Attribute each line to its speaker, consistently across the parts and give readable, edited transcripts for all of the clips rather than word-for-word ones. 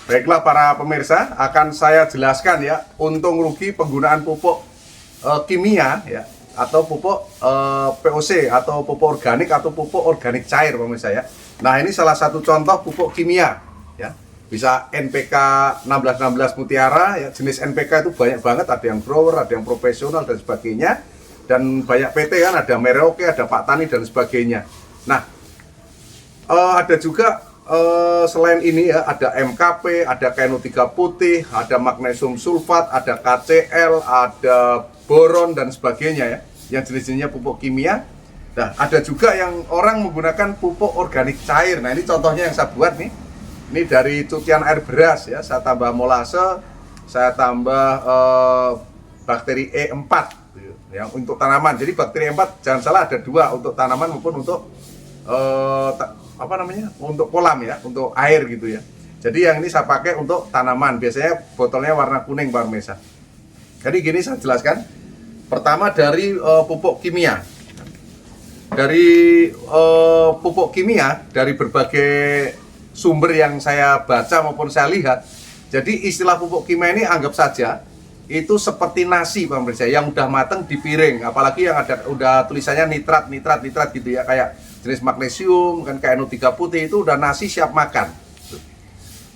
Speaker 1: Baiklah para pemirsa, akan saya jelaskan ya untung rugi penggunaan pupuk kimia ya atau pupuk POC atau pupuk organik atau pupuk organik cair pemirsa ya. Nah, ini salah satu contoh pupuk kimia ya. Bisa NPK 1616 Mutiara ya. Jenis NPK itu banyak banget, ada yang grower, ada yang profesional dan sebagainya. Dan banyak PT kan, ada Merauke, ada Pak Tani dan sebagainya. Nah, ada juga selain ini ya, ada MKP, ada KNO3 putih, ada magnesium sulfat, ada KCl, ada boron dan sebagainya ya, yang jenis-jenisnya pupuk kimia. Nah, ada juga yang orang menggunakan pupuk organik cair. Nah, ini contohnya yang saya buat nih. Ini dari cucian air beras ya, saya tambah molase, saya tambah bakteri E4 ya, untuk tanaman. Jadi bakteri E4 jangan salah ada dua, untuk tanaman maupun untuk untuk kolam ya, untuk air gitu ya. Jadi yang ini saya pakai untuk tanaman, biasanya botolnya warna kuning Pak Mesa. Jadi gini saya jelaskan. Pertama dari pupuk kimia. Dari pupuk kimia, dari berbagai sumber yang saya baca maupun saya lihat, jadi istilah pupuk kimia ini anggap saja itu seperti nasi Pak Mesa, yang udah mateng di piring, apalagi yang ada udah tulisannya nitrat gitu ya, kayak jenis magnesium kan, kayak KNO3 putih itu udah nasi siap makan.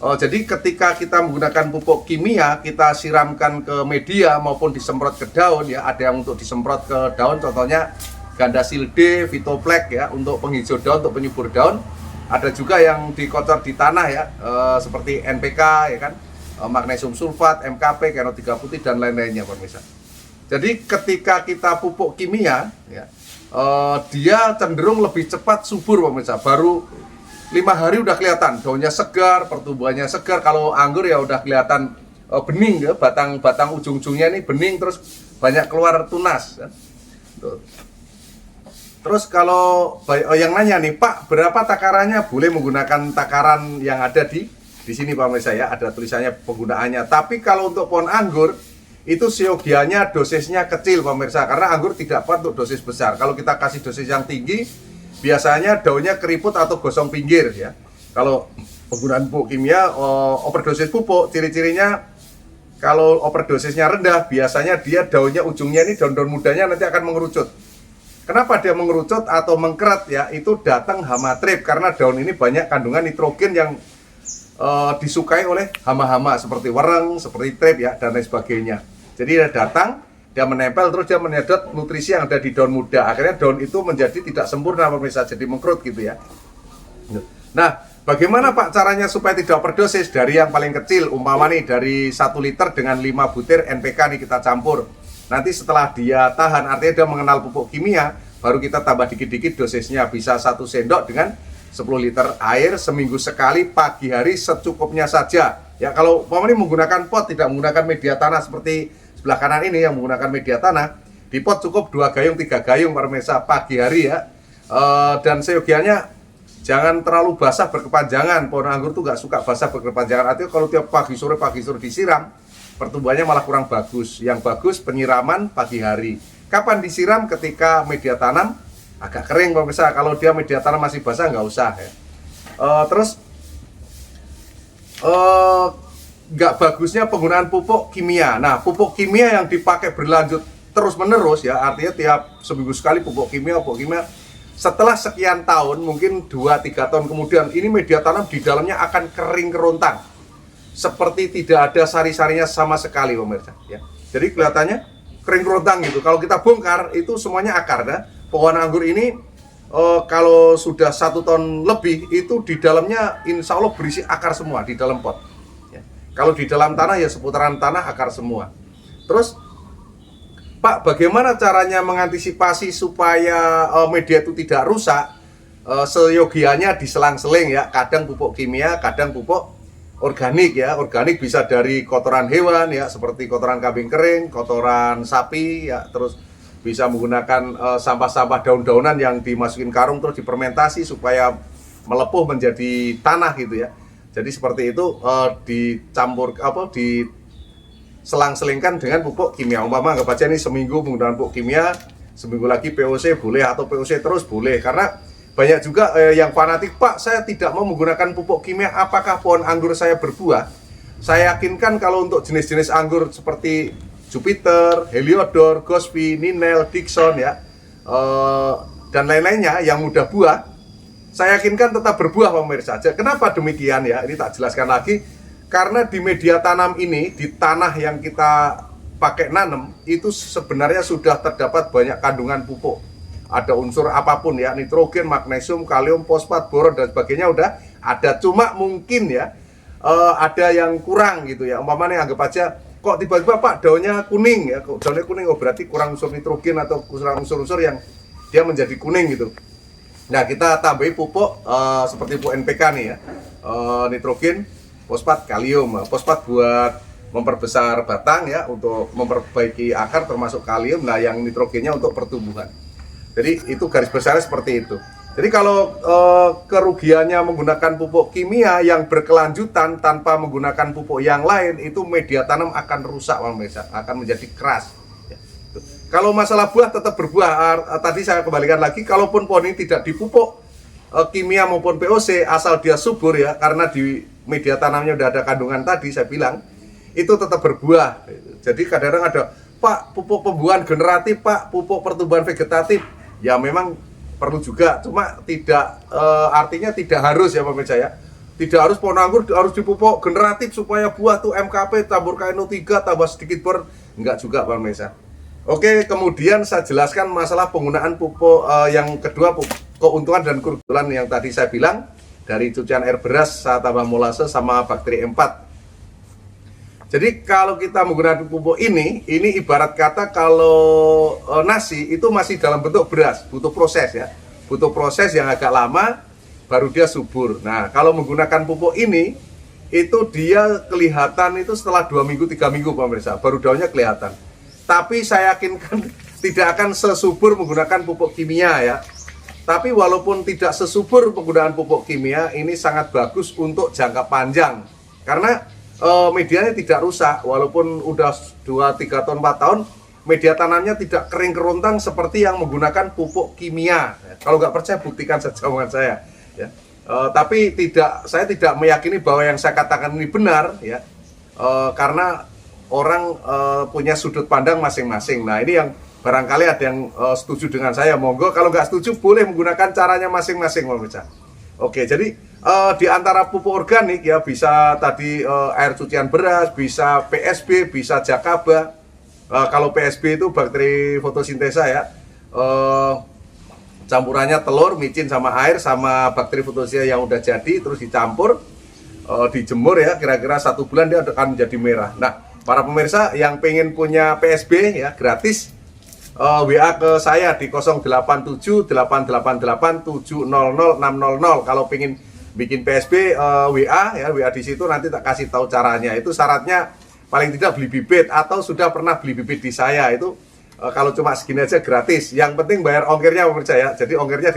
Speaker 1: Jadi ketika kita menggunakan pupuk kimia, kita siramkan ke media maupun disemprot ke daun ya, ada yang untuk disemprot ke daun, contohnya Gandasil D, Vitoplex ya, untuk penghijau daun, untuk penyubur daun. Ada juga yang dikocor di tanah ya, seperti NPK ya kan, magnesium sulfat, MKP, KNO3 putih dan lain-lainnya pemirsa. Jadi ketika kita pupuk kimia ya, dia cenderung lebih cepat subur pemirsa. Baru 5 hari udah kelihatan daunnya segar, pertumbuhannya segar. Kalau anggur ya udah kelihatan bening ya, batang ujung-ujungnya ini bening, terus banyak keluar tunas ya. Tuh. Terus kalau yang nanya nih, Pak, berapa takarannya? Boleh menggunakan takaran yang ada di sini Pak Mesa ya, ada tulisannya penggunaannya. Tapi kalau untuk pohon anggur itu siogianya dosisnya kecil pemirsa, karena anggur tidak kuat untuk dosis besar. Kalau kita kasih dosis yang tinggi, biasanya daunnya keriput atau gosong pinggir ya. Kalau penggunaan pupuk kimia, overdosis pupuk, ciri-cirinya kalau overdosisnya rendah, biasanya dia daunnya ujungnya ini, daun-daun mudanya nanti akan mengerucut. Kenapa dia mengerucut atau mengkeret ya? Itu datang hama trip, karena daun ini banyak kandungan nitrogen yang disukai oleh hama-hama seperti wereng, seperti trip ya, dan lain sebagainya. Jadi dia datang, dia menempel, terus dia menyedot nutrisi yang ada di daun muda. Akhirnya daun itu menjadi tidak sempurna pemirsa, jadi mengkerut gitu ya. Nah, bagaimana Pak caranya supaya tidak overdosis? Dari yang paling kecil, umpama nih dari 1 liter dengan 5 butir NPK nih kita campur. Nanti setelah dia tahan, artinya dia mengenal pupuk kimia, baru kita tambah dikit-dikit dosisnya. Bisa 1 sendok dengan 10 liter air seminggu sekali, pagi hari secukupnya saja. Ya, kalau umpamanya menggunakan pot, tidak menggunakan media tanah seperti sebelah kanan ini yang menggunakan media tanah, di pot cukup 2 gayung 3 gayung per mesa pagi hari ya. Dan seyogianya jangan terlalu basah berkepanjangan. Pohon anggur tuh nggak suka basah berkepanjangan. Artinya kalau tiap pagi sore disiram, pertumbuhannya malah kurang bagus. Yang bagus penyiraman pagi hari. Kapan disiram? Ketika media tanam agak kering pemirsa. Kalau dia media tanam masih basah nggak usah ya. Terus nggak bagusnya penggunaan pupuk kimia. Nah, pupuk kimia yang dipakai berlanjut terus menerus ya, artinya tiap seminggu sekali pupuk kimia. Setelah sekian tahun, mungkin 2-3 tahun kemudian, ini media tanam di dalamnya akan kering kerontang, seperti tidak ada sari-sarinya sama sekali pemirsa ya. Jadi kelihatannya kering kerontang gitu. Kalau kita bongkar itu semuanya akar ya. Pohon anggur ini kalau sudah 1 tahun lebih, itu di dalamnya insya Allah berisi akar semua di dalam pot ya. Kalau di dalam tanah ya seputaran tanah akar semua. Terus Pak, bagaimana caranya mengantisipasi supaya media itu tidak rusak? Seyogianya diselang-seling ya, kadang pupuk kimia, kadang pupuk organik ya. Organik bisa dari kotoran hewan ya, seperti kotoran kambing kering, kotoran sapi ya, terus bisa menggunakan sampah-sampah daun-daunan yang dimasukin karung terus difermentasi supaya melepuh menjadi tanah gitu ya. Jadi seperti itu, dicampur selang-selingkan dengan pupuk kimia. Umpama anggap aja ini seminggu menggunakan pupuk kimia, seminggu lagi POC boleh, atau POC terus boleh. Karena banyak juga yang fanatik, Pak saya tidak mau menggunakan pupuk kimia, apakah pohon anggur saya berbuah? saya yakinkan kalau untuk jenis-jenis anggur seperti Jupiter, Heliodor, Gosby, Ninel, Dixon ya, dan lain-lainnya yang mudah buah, saya yakinkan tetap berbuah pemirsa. Kenapa demikian ya? Ini tak jelaskan lagi. Karena di media tanam ini, di tanah yang kita pakai nanam, itu sebenarnya sudah terdapat banyak kandungan pupuk. Ada unsur apapun ya, nitrogen, magnesium, kalium, fosfat, boron dan sebagainya udah ada. Cuma mungkin ya ada yang kurang gitu ya. Umpamanya anggap aja kok tiba-tiba Pak daunnya kuning ya, kok daunnya kuning, oh berarti kurang unsur nitrogen atau kurang unsur-unsur yang dia menjadi kuning gitu. Nah, kita tambahi pupuk seperti pupuk NPK nih ya, nitrogen, fosfat, kalium. Fosfat buat memperbesar batang ya, untuk memperbaiki akar termasuk kalium. Nah, yang nitrogennya untuk pertumbuhan. Jadi itu garis besarnya seperti itu. Jadi kalau kerugiannya menggunakan pupuk kimia yang berkelanjutan tanpa menggunakan pupuk yang lain, itu media tanam akan rusak, akan menjadi keras. Kalau masalah buah tetap berbuah, tadi saya kembalikan lagi, kalaupun pohon ini tidak dipupuk kimia maupun POC, asal dia subur ya, karena di media tanamnya udah ada kandungan tadi saya bilang, itu tetap berbuah. Jadi kadang-kadang ada, Pak, pupuk pembuahan generatif, Pak, pupuk pertumbuhan vegetatif, ya memang perlu juga, cuma tidak artinya tidak harus ya pemirsa ya. Tidak harus pohon anggur harus dipupuk generatif supaya buah tuh MKP, tabur KNO3, tambah sedikit bor, enggak juga pemirsa. Oke, kemudian saya jelaskan masalah penggunaan pupuk yang kedua, keuntungan dan kerugian yang tadi saya bilang, dari cucian air beras, saya tambah molase sama bakteri M4. Jadi kalau kita menggunakan pupuk ini ibarat kata kalau nasi itu masih dalam bentuk beras, butuh proses ya. Butuh proses yang agak lama baru dia subur. Nah, kalau menggunakan pupuk ini itu dia kelihatan itu setelah 2 minggu 3 minggu pemirsa, baru daunnya kelihatan. Tapi saya yakinkan tidak akan sesubur menggunakan pupuk kimia ya. Tapi walaupun tidak sesubur penggunaan pupuk kimia, ini sangat bagus untuk jangka panjang. Karena medianya tidak rusak, walaupun udah 2, 3 tahun, 4 tahun, media tanamnya tidak kering kerontang seperti yang menggunakan pupuk kimia. Kalau nggak percaya, buktikan saja omongan saya. Ya. Tapi saya tidak meyakini bahwa yang saya katakan ini benar, ya, karena orang punya sudut pandang masing-masing. Nah, ini yang barangkali ada yang setuju dengan saya, monggo. Kalau nggak setuju, boleh menggunakan caranya masing-masing, pemirsa. Oke, jadi di antara pupuk organik ya bisa tadi air cucian beras, bisa PSB, bisa Jakaba. Kalau PSB itu bakteri fotosintesa ya, campurannya telur, micin sama air sama bakteri fotosintesa yang udah jadi, terus dicampur, dijemur ya, kira-kira 1 bulan dia akan menjadi merah. Nah, para pemirsa yang pengen punya PSB ya gratis, WA ke saya di 087 888 700 600. Kalau pengen bikin PSB WA di situ, nanti tak kasih tahu caranya. Itu syaratnya paling tidak beli bibit atau sudah pernah beli bibit di saya. Itu kalau cuma segini aja gratis. Yang penting bayar ongkirnya pemirsa ya. Jadi ongkirnya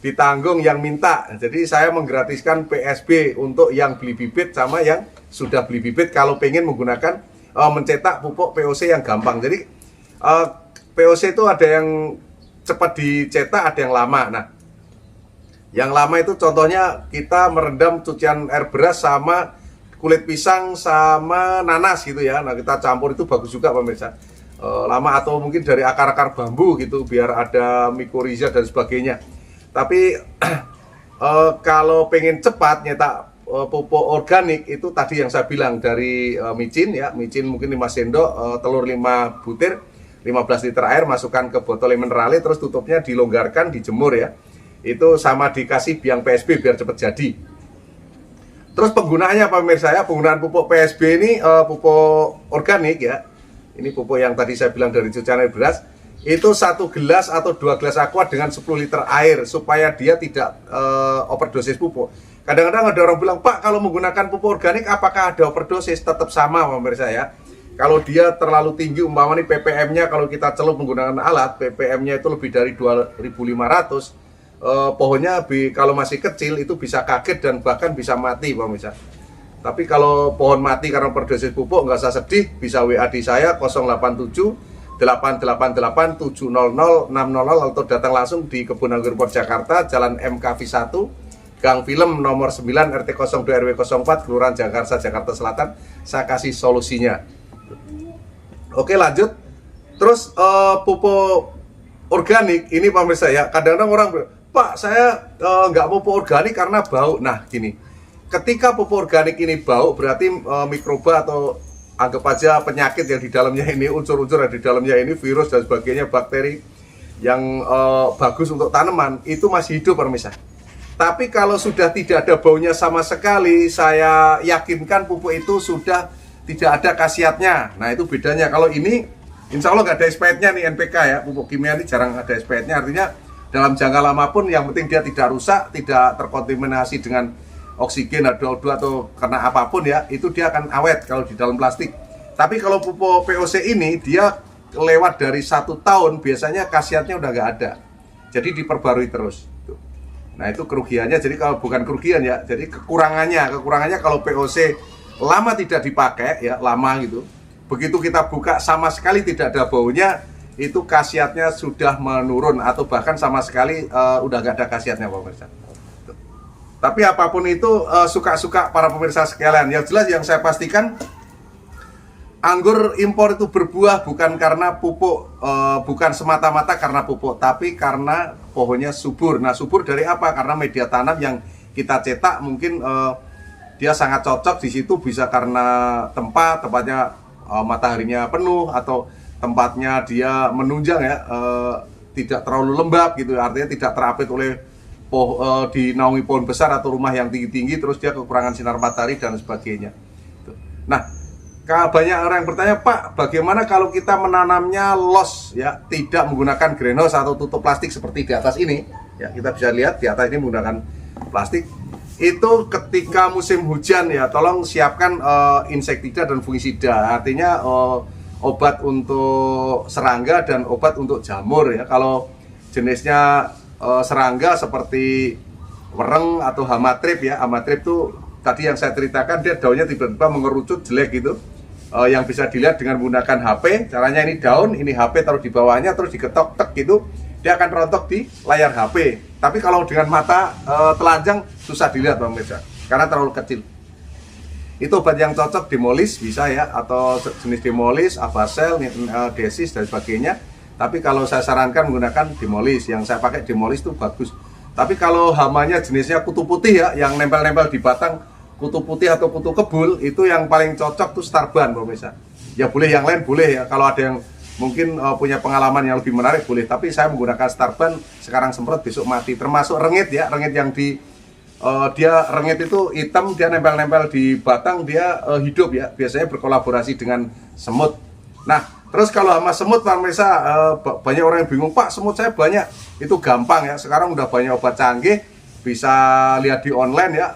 Speaker 1: ditanggung yang minta. Jadi saya menggratiskan PSB untuk yang beli bibit sama yang sudah beli bibit kalau pengen menggunakan mencetak pupuk POC yang gampang. Jadi POC itu ada yang cepat dicetak, ada yang lama. Nah, yang lama itu contohnya kita merendam cucian air beras sama kulit pisang sama nanas gitu ya. Nah, kita campur itu bagus juga pemirsa. Lama atau mungkin dari akar-akar bambu gitu biar ada mikorizia dan sebagainya. Tapi kalau pengen cepat nyetak pupuk organik itu tadi yang saya bilang dari micin ya, micin mungkin 5 sendok, telur 5 butir, 15 liter air, masukkan ke botol minerale, terus tutupnya dilonggarkan, dijemur ya. Itu sama dikasih biang PSB biar cepat jadi. Terus penggunaannya pemirsa ya, penggunaan pupuk PSB ini pupuk organik ya. Ini pupuk yang tadi saya bilang dari cucian air beras. Itu 1 gelas atau 2 gelas aqua dengan 10 liter air supaya dia tidak overdosis pupuk. Kadang-kadang ada orang bilang, Pak, kalau menggunakan pupuk organik apakah ada overdosis? Tetap sama pemirsa ya. Kalau dia terlalu tinggi, umpamanya ppm-nya kalau kita celup menggunakan alat, ppm-nya itu lebih dari 2500, pohonnya kalau masih kecil itu bisa kaget dan bahkan bisa mati pemirsa. Tapi kalau pohon mati karena overdosis pupuk, nggak usah sedih, bisa WA di saya 087 888 700 600 atau datang langsung di Kebun Anggur Port Jakarta, Jalan MKV 1, Gang Film nomor 9 RT 02 RW 04 Kelurahan Jagakarsa, Jakarta Selatan. Saya kasih solusinya. Oke, lanjut. Terus pupuk organik ini pemirsa ya, kadang-kadang orang bilang, Pak, saya nggak pupuk organik karena bau. Nah gini, ketika pupuk organik ini bau, berarti mikroba atau anggap aja penyakit yang di dalamnya ini, unsur-unsur yang di dalamnya ini, virus dan sebagainya, bakteri yang bagus untuk tanaman, itu masih hidup pemirsa. Tapi kalau sudah tidak ada baunya sama sekali, saya yakinkan pupuk itu sudah tidak ada khasiatnya. Nah itu bedanya. Kalau ini insya Allah nggak ada expirednya nih NPK ya, pupuk kimia ini jarang ada expirednya. Artinya dalam jangka lama pun yang penting dia tidak rusak, tidak terkontaminasi dengan oksigen, H2O2 atau kena apapun ya, itu dia akan awet kalau di dalam plastik. Tapi kalau pupuk POC ini dia lewat dari 1 tahun, biasanya khasiatnya udah nggak ada. Jadi diperbarui terus. Nah itu kerugiannya. Jadi kalau bukan kerugian ya, jadi kekurangannya kalau POC lama tidak dipakai ya, lama gitu, begitu kita buka sama sekali tidak ada baunya, itu khasiatnya sudah menurun atau bahkan sama sekali udah nggak ada khasiatnya pemirsa. Tapi apapun itu suka-suka para pemirsa sekalian. Yang jelas yang saya pastikan, anggur impor itu berbuah bukan karena pupuk, bukan semata-mata karena pupuk, tapi karena pohonnya subur. Nah subur dari apa? Karena media tanam yang kita cetak mungkin dia sangat cocok di situ, bisa karena tempatnya mataharinya penuh atau tempatnya dia menunjang ya, tidak terlalu lembab gitu, artinya tidak terapit oleh dinaungi pohon besar atau rumah yang tinggi-tinggi, terus dia kekurangan sinar matahari dan sebagainya. Nah, banyak orang yang bertanya, Pak, bagaimana kalau kita menanamnya los ya, tidak menggunakan greenhouse atau tutup plastik seperti di atas ini? Ya, kita bisa lihat di atas ini menggunakan plastik. Itu ketika musim hujan ya, tolong siapkan insektisida dan fungisida. Artinya obat untuk serangga dan obat untuk jamur ya. Kalau jenisnya serangga seperti wereng atau hama trip ya. Hama trip itu tadi yang saya ceritakan, dia daunnya tiba-tiba mengerucut jelek gitu, yang bisa dilihat dengan menggunakan HP. Caranya ini daun, ini HP taruh di bawahnya, terus diketok tek gitu, dia akan rontok di layar HP. Tapi kalau dengan mata telanjang susah dilihat pemirsa, karena terlalu kecil. Itu obat yang cocok Demolis bisa ya, atau jenis Demolis, Abasel, Desis dan sebagainya. Tapi kalau saya sarankan menggunakan Demolis, yang saya pakai Demolis itu bagus. Tapi kalau hamanya jenisnya kutu putih ya, yang nempel-nempel di batang, kutu putih atau kutu kebul, itu yang paling cocok tuh Starban pemirsa. Ya boleh yang lain boleh ya, kalau ada yang mungkin punya pengalaman yang lebih menarik boleh. Tapi saya menggunakan Starban, sekarang semprot besok mati. Termasuk rengit ya, rengit yang dia rengit itu hitam, dia nempel-nempel di batang, dia hidup ya, biasanya berkolaborasi dengan semut. Nah, terus kalau hama semut pemirsa, banyak orang yang bingung, Pak, semut saya banyak. Itu gampang ya, sekarang udah banyak obat canggih, bisa lihat di online ya,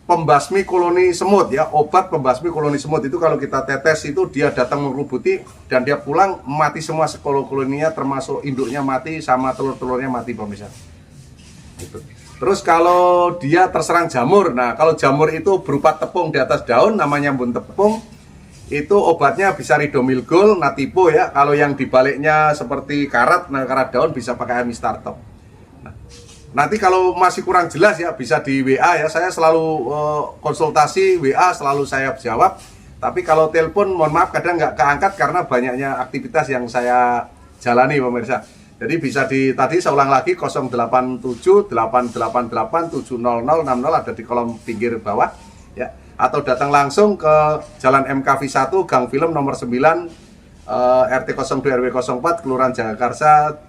Speaker 1: pembasmi koloni semut ya, obat pembasmi koloni semut itu kalau kita tetes itu dia datang mengerubuti dan dia pulang mati semua koloninya, termasuk induknya mati sama telur-telurnya mati pemirsa. Gitu. Terus kalau dia terserang jamur, nah kalau jamur itu berupa tepung di atas daun, namanya embun tepung, itu obatnya bisa Ridomilgol, Natipo ya. Kalau yang dibaliknya seperti karat, nah karat daun bisa pakai Amistartop. Nah, nanti kalau masih kurang jelas ya bisa di WA ya. Saya selalu konsultasi WA, selalu saya jawab. Tapi kalau telepon, mohon maaf kadang nggak keangkat karena banyaknya aktivitas yang saya jalani pemirsa. Jadi bisa tadi saya ulang lagi 087 888 700 60 ada di kolom pinggir bawah ya. Atau datang langsung ke Jalan MKV 1 Gang Film nomor 9 RT 02 RW 04 Kelurahan Jagakarsa,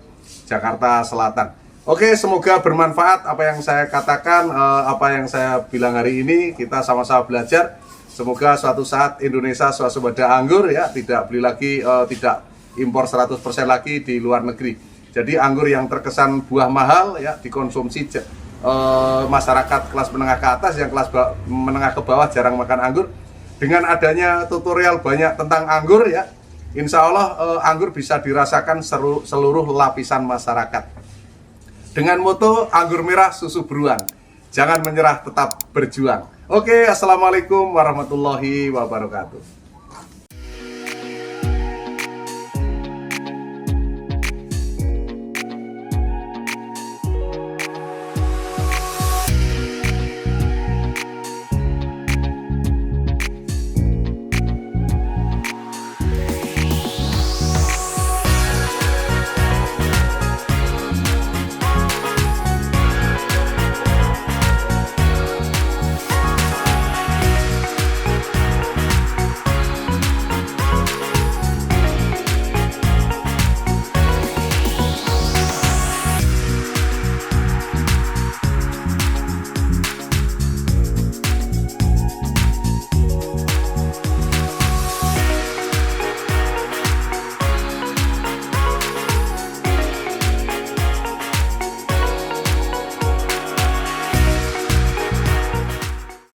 Speaker 1: Jakarta Selatan. Oke, semoga bermanfaat apa yang saya katakan, apa yang saya bilang hari ini. Kita sama-sama belajar. Semoga suatu saat Indonesia swasembada anggur ya, tidak beli lagi, tidak impor 100% lagi di luar negeri. Jadi anggur yang terkesan buah mahal ya dikonsumsi masyarakat kelas menengah ke atas, yang kelas menengah ke bawah jarang makan anggur. Dengan adanya tutorial banyak tentang anggur ya, insya Allah anggur bisa dirasakan seluruh lapisan masyarakat. Dengan moto anggur merah susu beruang, jangan menyerah, tetap berjuang. Oke, assalamualaikum warahmatullahi wabarakatuh.